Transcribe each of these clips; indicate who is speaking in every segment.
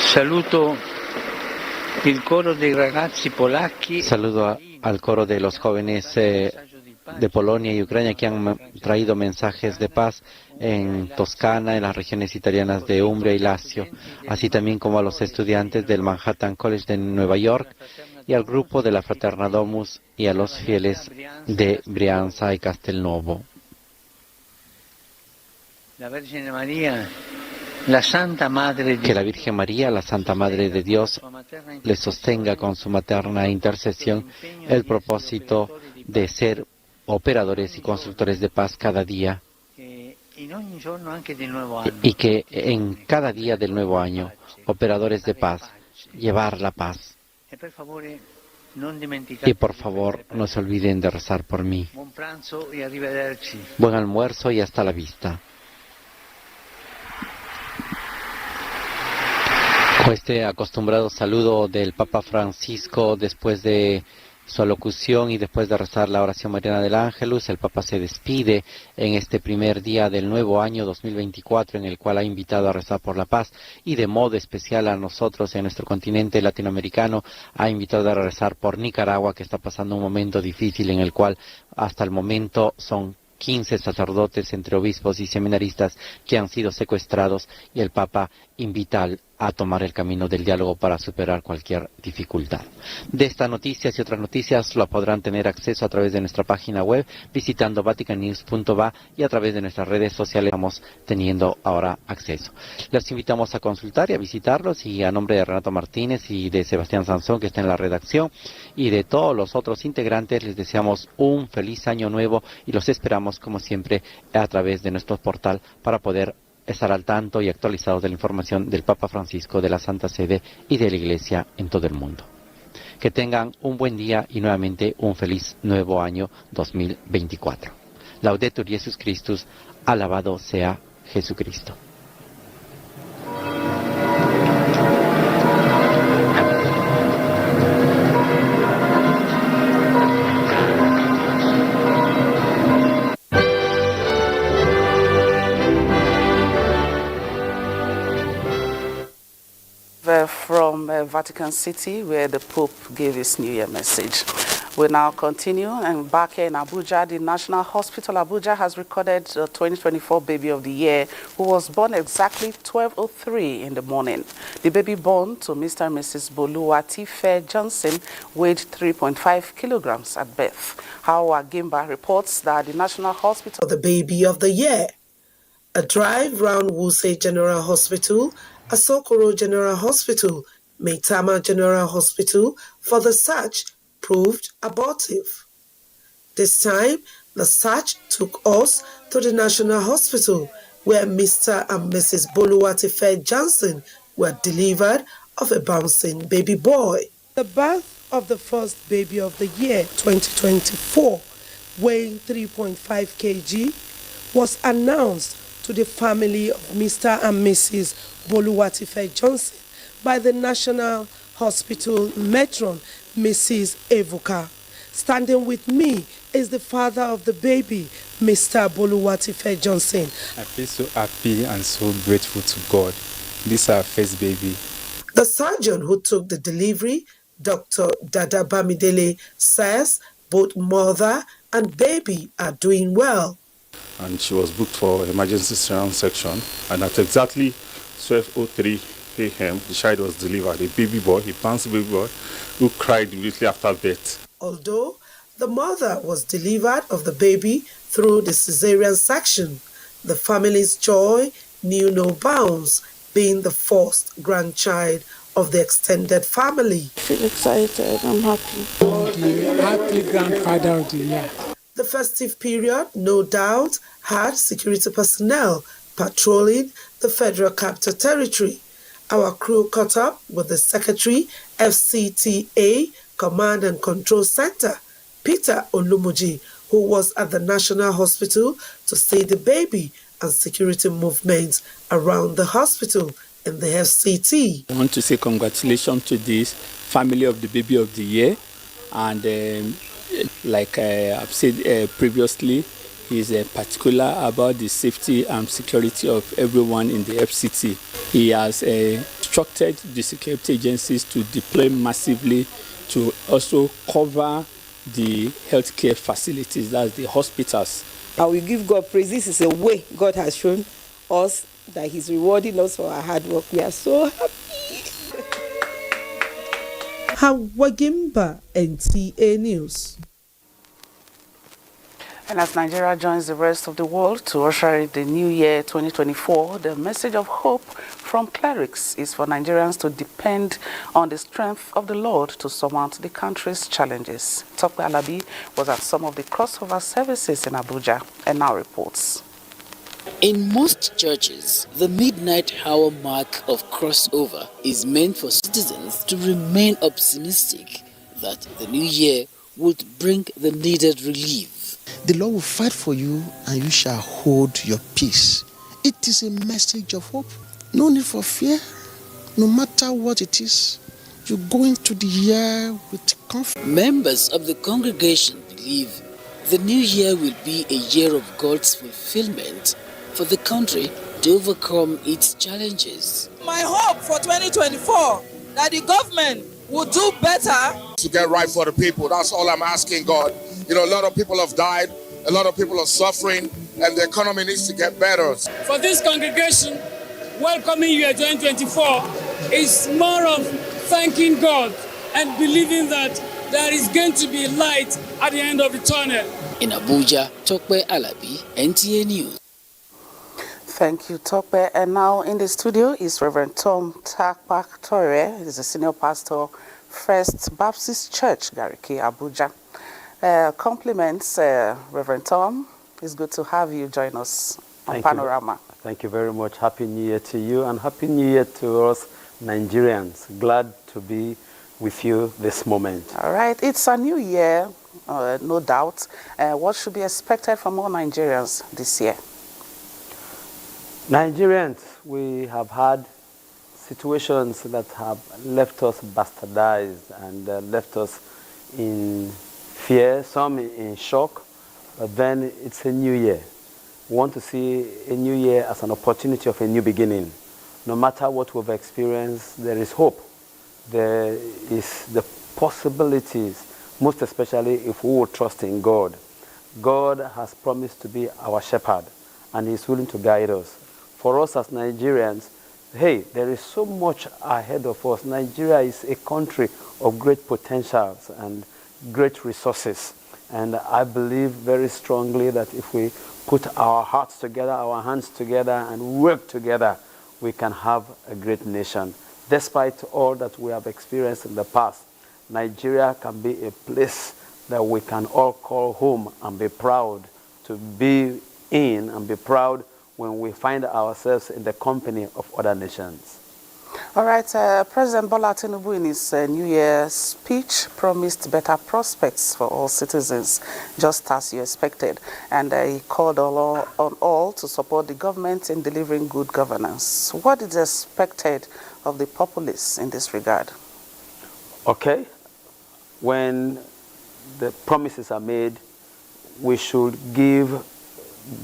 Speaker 1: Saluto il coro dei ragazzi polacchi.
Speaker 2: Saludo al coro de los jóvenes de Polonia y Ucrania que han traído mensajes de paz en Toscana, en las regiones italianas de Umbria y Lazio, así también como a los estudiantes del Manhattan College de Nueva York y al grupo de la Fraterna Domus y a los fieles de Brianza y Castelnuovo. Que la Virgen María, la Santa Madre de Dios, les sostenga con su materna intercesión el propósito de ser operadores y constructores de paz cada día y que en cada día del nuevo año, operadores de paz, llevar la paz. Y por favor, no se olviden de rezar por mí. Buen almuerzo y hasta la vista. Con este acostumbrado saludo del Papa Francisco después de su alocución y después de rezar la oración mariana del Ángelus, el Papa se despide en este primer día del nuevo año 2024, en el cual ha invitado a rezar por la paz y de modo especial a nosotros en nuestro continente latinoamericano ha invitado a rezar por Nicaragua, que está pasando un momento difícil en el cual hasta el momento son 15 sacerdotes entre obispos y seminaristas que han sido secuestrados y el Papa invita a tomar el camino del diálogo para superar cualquier dificultad. De estas noticias y otras noticias la podrán tener acceso a través de nuestra página web visitando vaticannews.va y a través de nuestras redes sociales estamos teniendo ahora acceso. Les invitamos a consultar y a visitarlos y a nombre de Renato Martínez y de Sebastián Sansón que está en la redacción y de todos los otros integrantes les deseamos un feliz año nuevo y los esperamos como siempre a través de nuestro portal para poder estar al tanto y actualizados de la información del Papa Francisco, de la Santa Sede y de la Iglesia en todo el mundo. Que tengan un buen día y nuevamente un feliz nuevo año 2024. Laudetur Jesus Christus, alabado sea Jesucristo.
Speaker 3: From Vatican City, where the Pope gave his New Year message. We now continue, and back here in Abuja, the National Hospital Abuja has recorded the 2024 baby of the year, who was born exactly 12:03 in the morning. The baby born to Mr. and Mrs. Boluwatife Johnson weighed 3.5 kilograms at birth. Hawa Gimba reports that the National Hospital...
Speaker 4: The baby of the year. A drive round Wuse General Hospital, Asokoro General Hospital, Maitama General Hospital for the search proved abortive. This time, the search took us to the National Hospital, where Mr. and Mrs. Boluwatife Johnson were delivered of a bouncing baby boy. The birth of the first baby of the year, 2024, weighing 3.5 kg, was announced to the family of Mr. and Mrs. Boluwatife Johnson by the National Hospital matron, Mrs. Evuka. Standing with me is the father of the baby, Mr. Boluwatife Johnson.
Speaker 5: I feel so happy and so grateful to God. This is our first baby.
Speaker 4: The surgeon who took the delivery, Dr. Dada Bamidele, says both mother and baby are doing well.
Speaker 5: And she was booked for emergency cesarean section, and at exactly 12:03 a.m. the child was delivered, a baby boy, a bouncing baby boy, who cried immediately after birth.
Speaker 4: Although the mother was delivered of the baby through the cesarean section, the family's joy knew no bounds, being the first grandchild of the extended family.
Speaker 6: I feel excited, I'm happy.
Speaker 7: Happy grandfather of the year.
Speaker 4: The festive period, no doubt, had security personnel patrolling the Federal Capital Territory. Our crew caught up with the Secretary, FCTA Command and Control Center, Peter Olumuji, who was at the National Hospital to see the baby and security movements around the hospital in the FCT.
Speaker 8: I want to say congratulations to this family of the baby of the year, and like I've said previously, he's particular about the safety and security of everyone in the FCT. He has instructed the security agencies to deploy massively to also cover the healthcare facilities, that's the hospitals.
Speaker 6: I will give God praise. This is a way God has shown us that He's rewarding us for our hard work. We are so happy.
Speaker 4: Hawagimba, NTA News.
Speaker 3: And as Nigeria joins the rest of the world to usher in the new year 2024, the message of hope from clerics is for Nigerians to depend on the strength of the Lord to surmount the country's challenges. Tope Alabi was at some of the crossover services in Abuja and now reports.
Speaker 9: In most churches, the midnight hour mark of crossover is meant for citizens to remain optimistic that the new year would bring the needed relief.
Speaker 10: The Lord will fight for you and you shall hold your peace. It is a message of hope. No need for fear. No matter what it is, you go into the year with confidence.
Speaker 9: Members of the congregation believe the new year will be a year of God's fulfillment for the country to overcome its challenges.
Speaker 11: My hope for 2024 that the government will do better
Speaker 12: to get right for the people. That's all I'm asking God. You know, a lot of people have died, a lot of people are suffering, and the economy needs to get better.
Speaker 13: For this congregation, welcoming year 2024 is more of thanking God and believing that there is going to be light at the end of the tunnel.
Speaker 9: In Abuja, Tope Alabi, NTA News.
Speaker 3: Thank you, Tope. And now in the studio is Reverend Tom Takpak Torre. He's a senior pastor, First Baptist Church, Gariki, Abuja. Compliments, Reverend Tom. It's good to have you join us on Panorama.
Speaker 14: Thank you very much. Happy New Year to you and Happy New Year to us Nigerians. Glad to be with you this moment.
Speaker 3: All right. It's a new year, no doubt. What should be expected from all Nigerians this year?
Speaker 14: Nigerians, we have had situations that have left us bastardized and left us in fear, some in shock, but then it's a new year. We want to see a new year as an opportunity of a new beginning. No matter what we've experienced, there is hope. There is the possibilities, most especially if we will trust in God. God has promised to be our shepherd, and He's willing to guide us. For us as Nigerians, hey, there is so much ahead of us. Nigeria is a country of great potentials and great resources. And I believe very strongly that if we put our hearts together, our hands together, and work together, we can have a great nation. Despite all that we have experienced in the past, Nigeria can be a place that we can all call home and be proud to be in and be proud when we find ourselves in the company of other nations.
Speaker 3: All right, President Bola Tinubu in his New Year's speech promised better prospects for all citizens, just as you expected. And he called on all to support the government in delivering good governance. What is expected of the populace in this regard?
Speaker 14: Okay, when the promises are made, we should give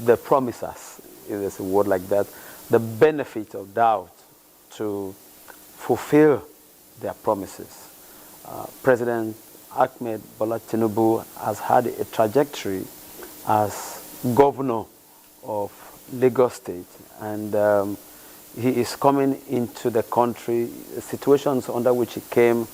Speaker 14: the promisers, if there's a word like that, the benefit of doubt to fulfill their promises. President Ahmed Bola Tinubu has had a trajectory as governor of Lagos State, and he is coming into the country, situations under which he came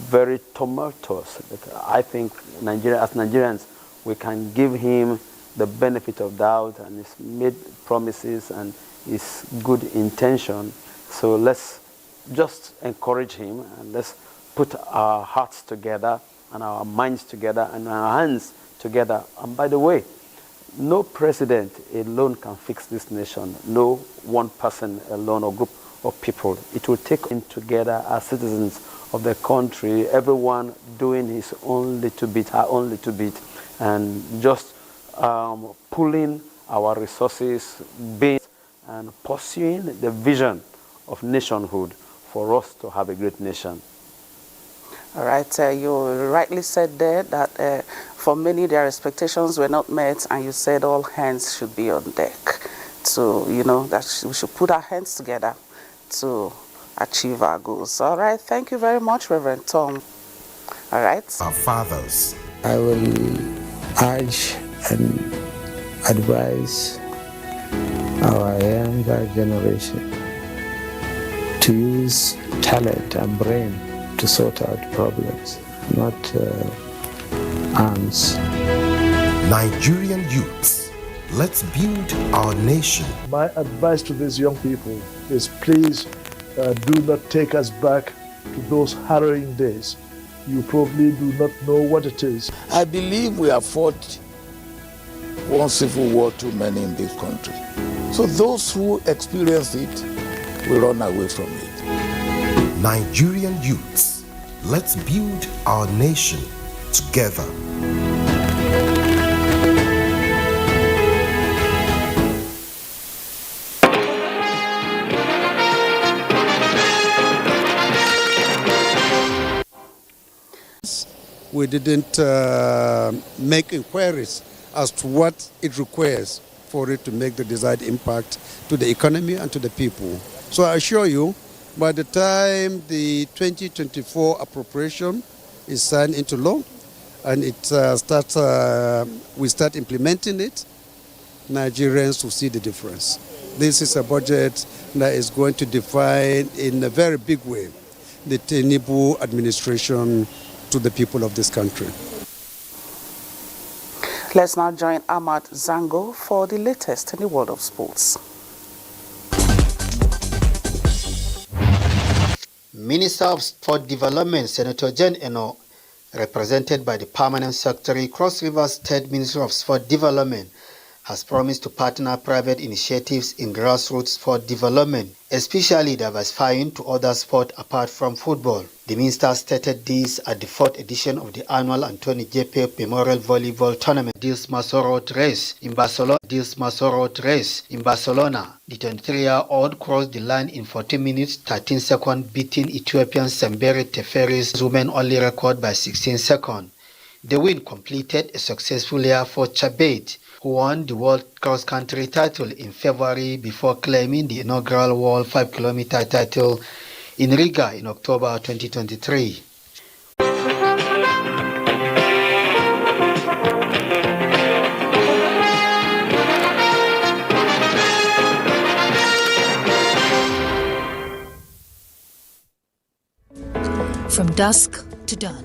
Speaker 14: very tumultuous. I think Nigeria, as Nigerians, we can give him the benefit of doubt, and he's made promises and his good intention. So let's just encourage him, and let's put our hearts together and our minds together and our hands together. And by the way, no president alone can fix this nation. No one person alone or group of people. It will take in together as citizens of the country, everyone doing his own little bit, her own little bit, and just pulling our resources, being and pursuing the vision of nationhood for us to have a great nation.
Speaker 3: All right, you rightly said there that for many their expectations were not met, and you said all hands should be on deck. So, you know, that we should put our hands together to achieve our goals. All right, thank you very much, Reverend Tom. All right.
Speaker 15: Our fathers.
Speaker 16: I will urge and advise our younger generation to use talent and brain to sort out problems, not arms.
Speaker 15: Nigerian youths, let's build our nation.
Speaker 17: My advice to these young people is please do not take us back to those harrowing days. You probably do not know what it is.
Speaker 18: I believe we have fought one civil war too many in this country. So those who experience it will run away from it.
Speaker 15: Nigerian youths, let's build our nation together.
Speaker 19: We didn't make inquiries as to what it requires for it to make the desired impact to the economy and to the people. So I assure you, by the time the 2024 appropriation is signed into law and it we start implementing it, Nigerians will see the difference. This is a budget that is going to define in a very big way the Tinubu administration to the people of this country.
Speaker 3: Let's now join Ahmad Zango for the latest in the world of sports.
Speaker 20: Minister of Sport Development, Senator Jen Eno, represented by the Permanent Secretary, Cross River State Ministry of Sport Development, has promised to partner private initiatives in grassroots sport development, especially diversifying to other sports apart from football. The minister stated this at the 4th edition of the annual Anthony Jepe Memorial Volleyball Tournament, Dils Masorot Race in Barcelona. The 23-year-old crossed the line in 14 minutes 13 seconds, beating Ethiopian Sembere Teferi's women-only record by 16 seconds. The win completed a successful year for Chabet, who won the World Cross Country title in February before claiming the inaugural World 5-kilometer title in Riga in October 2023.
Speaker 21: From dusk to dawn,